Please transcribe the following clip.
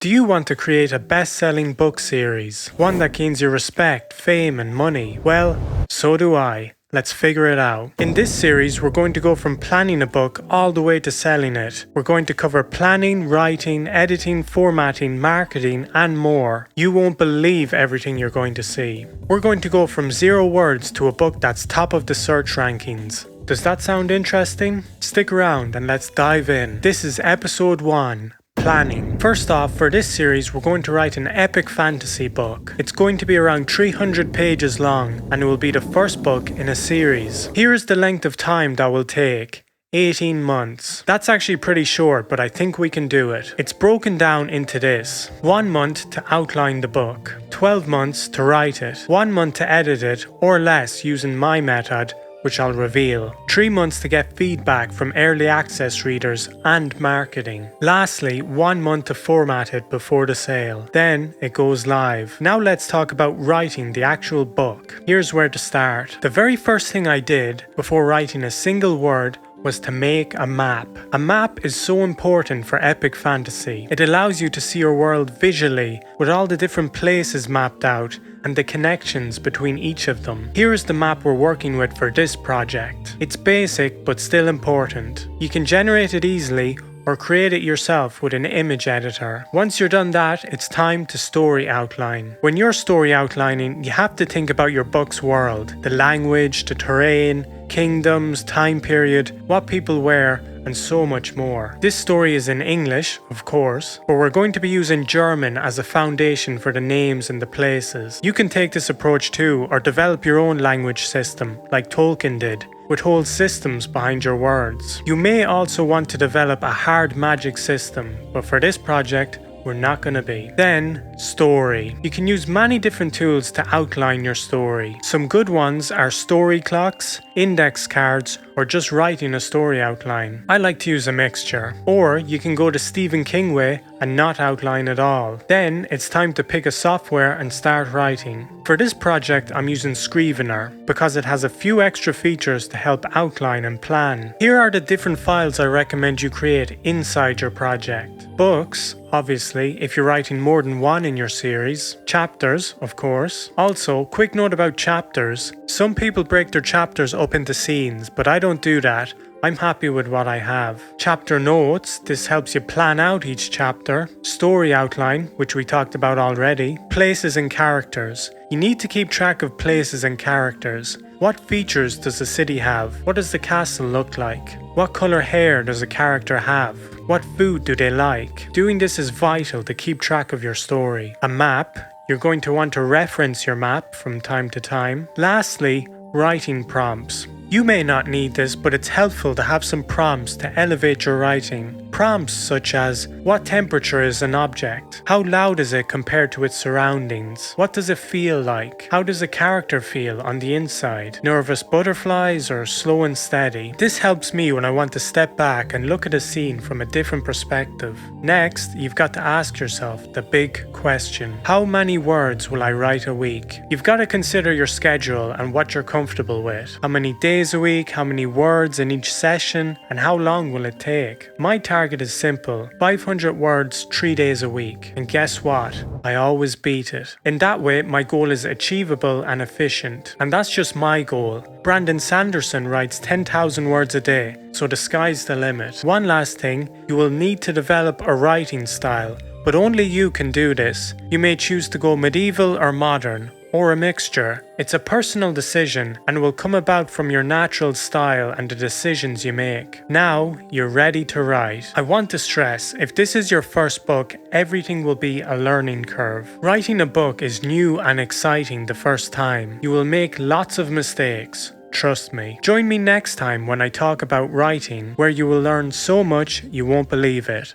Do you want to create a best-selling book series? One that gains you respect, fame, and money? Well, so do I. Let's figure it out. In this series, we're going to go from planning a book all the way to selling it. We're going to cover planning, writing, editing, formatting, marketing, and more. You won't believe everything you're going to see. We're going to go from 0 words to a book that's top of the search rankings. Does that sound interesting? Stick around and let's dive in. This is episode 1. Planning. First off, for this series, we're going to write an epic fantasy book. It's going to be around 300 pages long, and it will be the first book in a series. Here is the length of time that will take. 18 months. That's actually pretty short, but I think we can do it. It's broken down into this. 1 month to outline the book. 12 months to write it. 1 month to edit it, or less using my method, which I'll reveal. 3 months to get feedback from early access readers and marketing. Lastly, 1 month to format it before the sale. Then it goes live. Now let's talk about writing the actual book. Here's where to start. The very first thing I did before writing a single word was to make a map. A map is so important for epic fantasy. It allows you to see your world visually with all the different places mapped out and the connections between each of them. Here is the map we're working with for this project. It's basic but still important. You can generate it easily or create it yourself with an image editor. Once you're done that, it's time to story outline. When you're story outlining, you have to think about your book's world, the language, the terrain, kingdoms, time period, what people wear, and so much more. This story is in English, of course, but we're going to be using German as a foundation for the names and the places. You can take this approach too, or develop your own language system, like Tolkien did, with whole systems behind your words. You may also want to develop a hard magic system, but for this project, we're not going to be. Then, story. You can use many different tools to outline your story. Some good ones are story clocks, index cards, or just writing a story outline. I like to use a mixture. Or you can go the Stephen King way and not outline at all. Then it's time to pick a software and start writing. For this project, I'm using Scrivener because it has a few extra features to help outline and plan. Here are the different files I recommend you create inside your project. Books, obviously, if you're writing more than one in your series. Chapters, of course. Also, quick note about chapters. Some people break their chapters up into scenes, but I don't do that. I'm happy with what I have. Chapter notes, this helps you plan out each chapter. Story outline, which we talked about already. Places and characters. You need to keep track of places and characters. What features does the city have? What does the castle look like? What color hair does a character have? What food do they like? Doing this is vital to keep track of your story. A map. You're going to want to reference your map from time to time. Lastly, writing prompts. You may not need this, but it's helpful to have some prompts to elevate your writing. Prompts such as, what temperature is an object? How loud is it compared to its surroundings? What does it feel like? How does a character feel on the inside? Nervous butterflies or slow and steady? This helps me when I want to step back and look at a scene from a different perspective. Next, you've got to ask yourself the big question. How many words will I write a week? You've got to consider your schedule and what you're comfortable with. How many days a week? How many words in each session? And how long will it take? My target is simple, 500 words 3 days a week. And guess what? I always beat it. In that way, my goal is achievable and efficient. And that's just my goal. Brandon Sanderson writes 10,000 words a day, so the sky's the limit. One last thing, you will need to develop a writing style, but only you can do this. You may choose to go medieval or modern, or a mixture. It's a personal decision and will come about from your natural style and the decisions you make. Now, you're ready to write. I want to stress, if this is your first book, everything will be a learning curve. Writing a book is new and exciting the first time. You will make lots of mistakes. Trust me. Join me next time when I talk about writing, where you will learn so much you won't believe it.